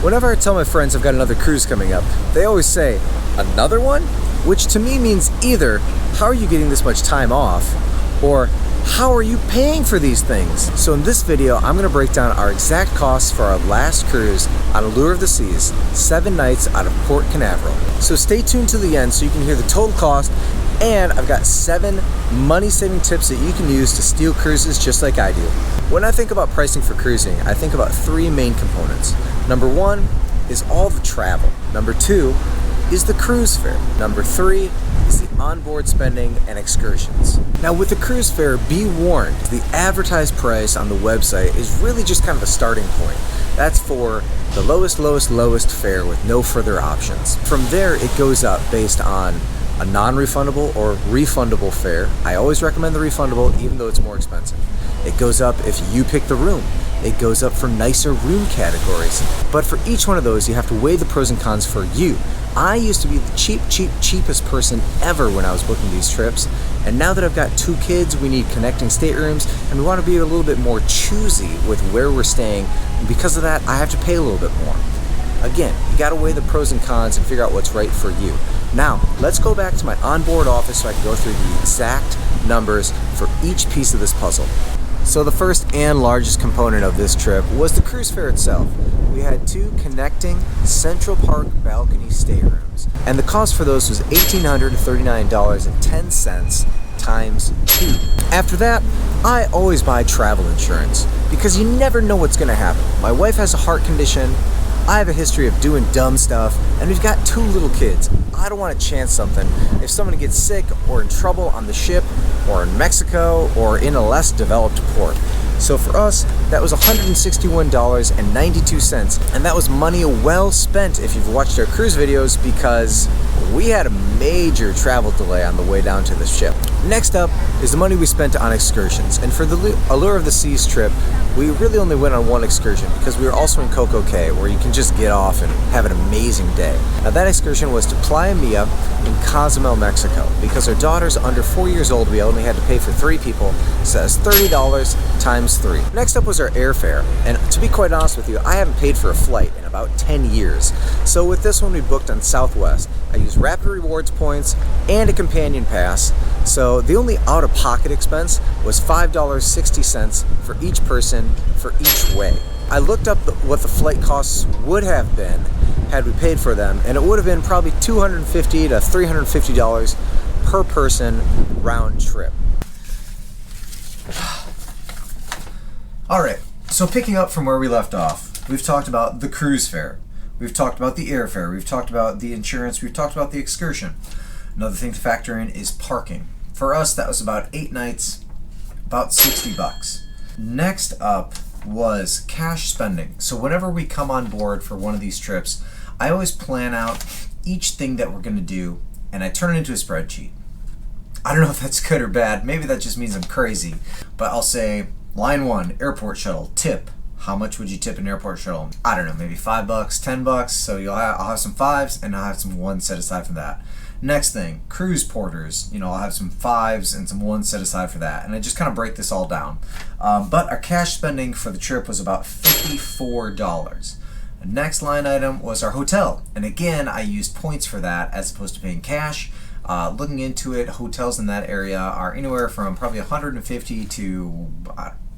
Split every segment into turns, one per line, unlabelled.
Whenever I tell my friends I've got another cruise coming up, they always say, "Another one?" Which to me means either, how are you getting this much time off? Or, how are you paying for these things? So in this video, I'm going to break down our exact costs for our last cruise on Allure of the Seas, 7 nights out of Port Canaveral. So stay tuned to the end so you can hear the total cost, and I've got 7 money-saving tips that you can use to steal cruises just like I do. When I think about pricing for cruising, I think about 3 main components. Number 1 is all the travel. Number 2 is the cruise fare. Number 3 is the onboard spending and excursions. Now with the cruise fare, be warned, the advertised price on the website is really just kind of a starting point. That's for the lowest fare with no further options. From there, it goes up based on a non-refundable or refundable fare. I always recommend the refundable even though it's more expensive. It goes up if you pick the room. It goes up for nicer room categories. But for each one of those, you have to weigh the pros and cons for you. I used to be the cheapest person ever when I was booking these trips. And now that I've got 2 kids, we need connecting staterooms, and we want to be a little bit more choosy with where we're staying. And because of that, I have to pay a little bit more. Again, you got to weigh the pros and cons and figure out what's right for you. Now, let's go back to my onboard office so I can go through the exact numbers for each piece of this puzzle. So the first and largest component of this trip was the cruise fare itself. We had 2 connecting Central Park balcony staterooms, and the cost for those was $1,839.10 times 2. After that, I always buy travel insurance because you never know what's going to happen. My wife has a heart condition, I have a history of doing dumb stuff, and we've got 2 little kids. I don't want to chance something if someone gets sick or in trouble on the ship or in Mexico or in a less developed port. So for us, that was $161.92, and that was money well spent if you've watched our cruise videos, because we had a major travel delay on the way down to the ship. Next up is the money we spent on excursions, and for the Allure of the Seas trip, we really only went on 1 excursion because we were also in Coco Cay, where you can just get off and have an amazing day. Now that excursion was to Playa Mia in Cozumel, Mexico. Because our daughter's under 4 years old, we only had to pay for 3 people, so that's $30 times 3. Next up was our airfare, and to be quite honest with you, I haven't paid for a flight in about 10 years. So with this one we booked on Southwest. I used Rapid Rewards points and a companion pass, so the only out-of-pocket expense was $5.60 for each person for each way. I looked up what the flight costs would have been had we paid for them, and it would have been probably $250 to $350 per person round trip. Alright, so picking up from where we left off, we've talked about the cruise fare, we've talked about the airfare, we've talked about the insurance, we've talked about the excursion. Another thing to factor in is parking. For us, that was about 8 nights, about $60. Next up was cash spending. So whenever we come on board for one of these trips, I always plan out each thing that we're going to do, and I turn it into a spreadsheet. I don't know if that's good or bad. Maybe that just means I'm crazy. But I'll say, line 1, airport shuttle, tip. How much would you tip an airport shuttle? I don't know, maybe $5, $10. So I'll have some 5s, and I'll have some 1s set aside for that. Next thing, cruise porters. I'll have some 5s and some 1s set aside for that. And I just kind of break this all down. But our cash spending for the trip was about $54. The next line item was our hotel. And again, I used points for that as opposed to paying cash. Looking into it, hotels in that area are anywhere from probably $150 to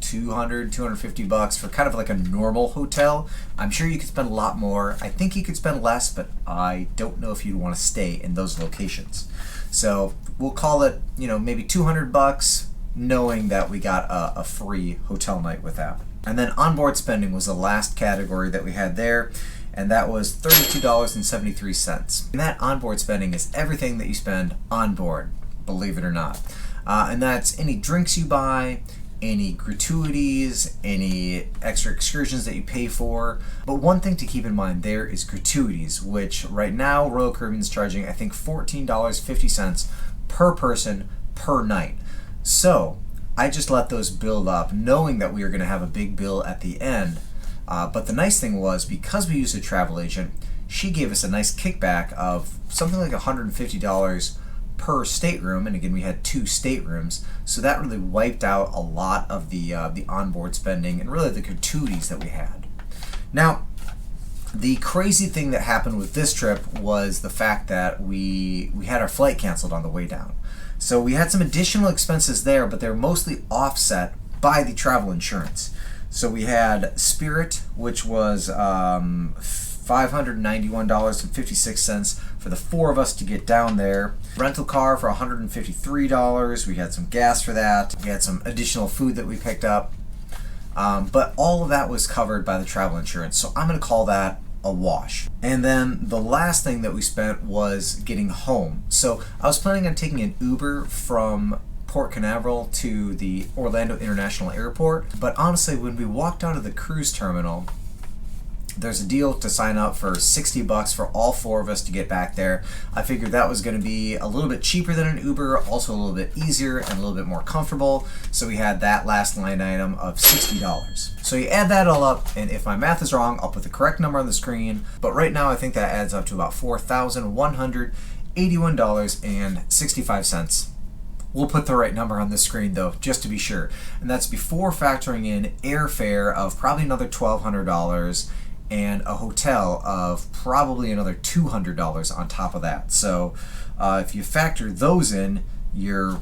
$250 for kind of like a normal hotel. I'm sure you could spend a lot more. I think you could spend less, but I don't know if you'd want to stay in those locations. So we'll call it, maybe $200, knowing that we got a free hotel night with that. And then onboard spending was the last category that we had there, and that was $32.73. And that onboard spending is everything that you spend on board, believe it or not. And that's any drinks you buy, any gratuities, any extra excursions that you pay for. But one thing to keep in mind there is gratuities, which right now Royal Caribbean is charging, I think, $14.50 per person per night. So I just let those build up, knowing that we were going to have a big bill at the end. But the nice thing was, because we used a travel agent, she gave us a nice kickback of something like $150 per stateroom, and again we had 2 staterooms, so that really wiped out a lot of the onboard spending and really the gratuities that we had. Now, The crazy thing that happened with this trip was the fact that we had our flight canceled on the way down. So we had some additional expenses there, but they're mostly offset by the travel insurance. So we had Spirit, which was $591.56 for the 4 of us to get down there. Rental car for $153. We had some gas for that. We had some additional food that we picked up. But all of that was covered by the travel insurance. So I'm going to call that a wash. And then the last thing that we spent was getting home. So I was planning on taking an Uber from Port Canaveral to the Orlando International Airport. But honestly, when we walked out of the cruise terminal, there's a deal to sign up for $60 for all 4 of us to get back there. I figured that was going to be a little bit cheaper than an Uber, also a little bit easier and a little bit more comfortable. So we had that last line item of $60. So you add that all up, and if my math is wrong, I'll put the correct number on the screen. But right now, I think that adds up to about $4,181.65. We'll put the right number on the screen though, just to be sure. And that's before factoring in airfare of probably another $1,200 and a hotel of probably another $200 on top of that. So if you factor those in, you're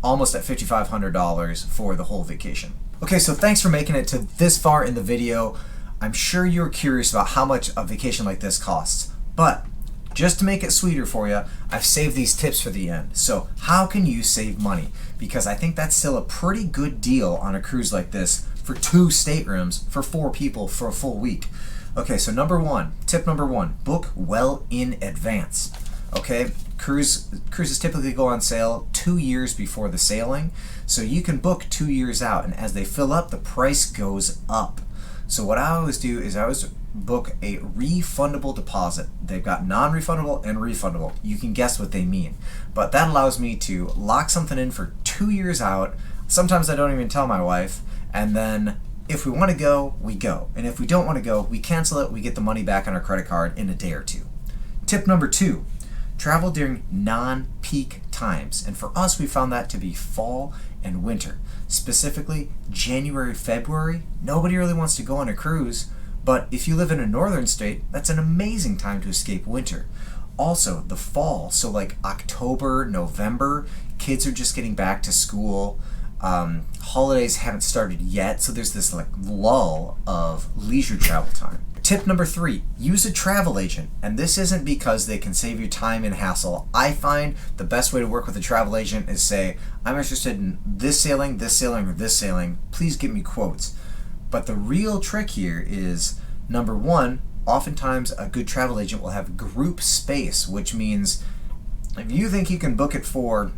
almost at $5,500 for the whole vacation. Okay, so thanks for making it to this far in the video. I'm sure you're curious about how much a vacation like this costs, but just to make it sweeter for you, I've saved these tips for the end. So how can you save money? Because I think that's still a pretty good deal on a cruise like this for 2 staterooms for 4 people for a full week. Okay, so tip number one, book well in advance. Okay, cruises typically go on sale 2 years before the sailing, so you can book 2 years out, and as they fill up, the price goes up. So what I always do is I always book a refundable deposit. They've got non-refundable and refundable. You can guess what they mean. But that allows me to lock something in for 2 years out. Sometimes I don't even tell my wife. And then if we want to go, we go. And if we don't want to go, we cancel it. We get the money back on our credit card in a day or 2. Tip number 2, travel during non-peak times. And for us, we found that to be fall and winter. Specifically, January, February, nobody really wants to go on a cruise. But if you live in a northern state, that's an amazing time to escape winter. Also, the fall, so like October, November, kids are just getting back to school. Holidays haven't started yet, so there's this like lull of leisure travel time. Tip number 3, use a travel agent. And this isn't because they can save you time and hassle. I find the best way to work with a travel agent is say, I'm interested in this sailing, or this sailing. Please give me quotes. But the real trick here is, number 1, oftentimes a good travel agent will have group space, which means if you think you can book it for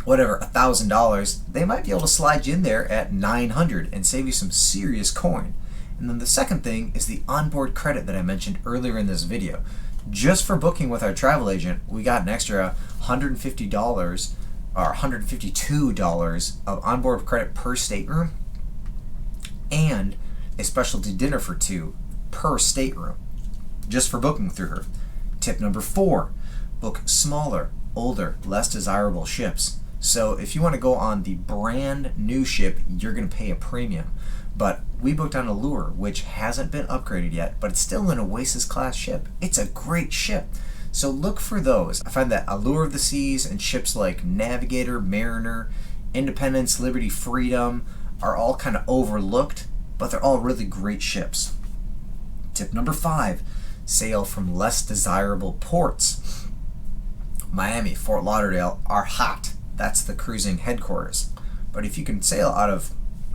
whatever, $1,000, they might be able to slide you in there at $900 and save you some serious coin. And then the second thing is the onboard credit that I mentioned earlier in this video. Just for booking with our travel agent, we got an extra $150 or $152 of onboard credit per stateroom and a specialty dinner for 2 per stateroom, just for booking through her. Tip number 4, book smaller, older, less desirable ships. So if you want to go on the brand new ship, you're going to pay a premium. But we booked on Allure, which hasn't been upgraded yet, but it's still an Oasis class ship. It's a great ship. So look for those. I find that Allure of the Seas and ships like Navigator, Mariner, Independence, Liberty, Freedom are all kind of overlooked, but they're all really great ships. Tip number 5, sail from less desirable ports. Miami, Fort Lauderdale are hot. That's the cruising headquarters. But if you can sail out of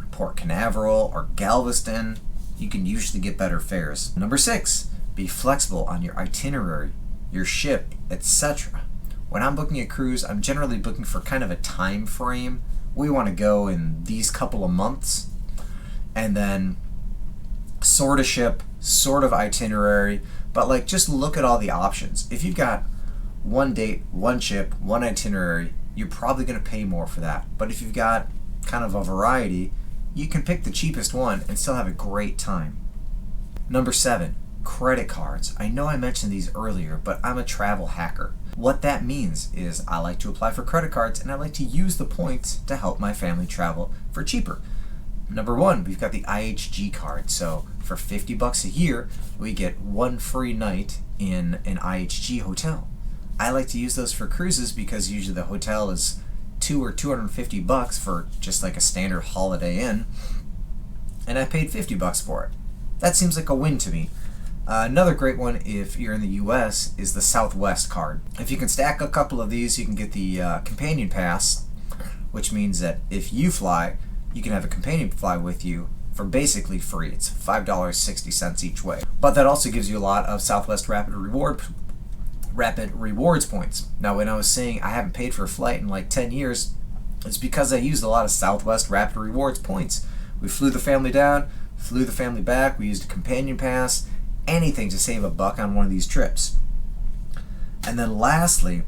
Port Canaveral or Galveston, you can usually get better fares. Number 6, be flexible on your itinerary, your ship, etc. When I'm booking a cruise, I'm generally booking for kind of a time frame. We want to go in these couple of months, and then sort of ship, sort of itinerary, but like just look at all the options. If you've got one date, one ship, one itinerary, you're probably going to pay more for that. But if you've got kind of a variety, you can pick the cheapest one and still have a great time. Number 7, credit cards. I know I mentioned these earlier, but I'm a travel hacker. What that means is I like to apply for credit cards and I like to use the points to help my family travel for cheaper. Number one, we've got the IHG card. So for $50 a year, we get one free night in an IHG hotel. I like to use those for cruises because usually the hotel is $200 or $250 for just like a standard Holiday Inn, and I paid $50 for it. That seems like a win to me. Another great one, if you're in the US, is the Southwest card. If you can stack a couple of these, you can get the companion pass, which means that if you fly, you can have a companion fly with you for basically free. It's $5.60 each way. But that also gives you a lot of Southwest Rapid Rewards points. Now, when I was saying I haven't paid for a flight in like 10 years, it's because I used a lot of Southwest Rapid Rewards points. We flew the family down, flew the family back, we used a companion pass, anything to save $1 on one of these trips. And then lastly,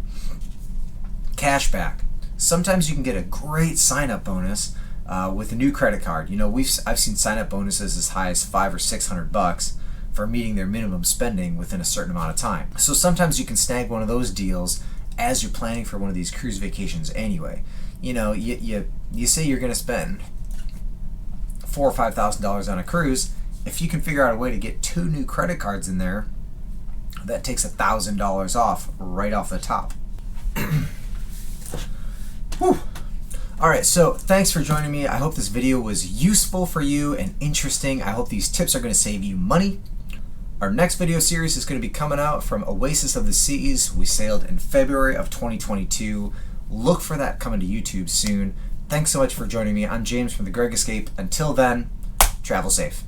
cashback. Sometimes you can get a great sign-up bonus with a new credit card. You know, I've seen sign-up bonuses as high as $500 or $600 for meeting their minimum spending within a certain amount of time. So sometimes you can snag one of those deals as you're planning for one of these cruise vacations anyway. You know, you say you're going to spend $4,000 or $5,000 on a cruise. If you can figure out a way to get 2 new credit cards in there, that takes $1,000 off right off the top. Whew. Alright, so thanks for joining me. I hope this video was useful for you and interesting. I hope these tips are going to save you money. Our next video series is going to be coming out from Oasis of the Seas. We sailed in February of 2022. Look for that coming to YouTube soon. Thanks so much for joining me. I'm James from The Greg Escape. Until then, travel safe.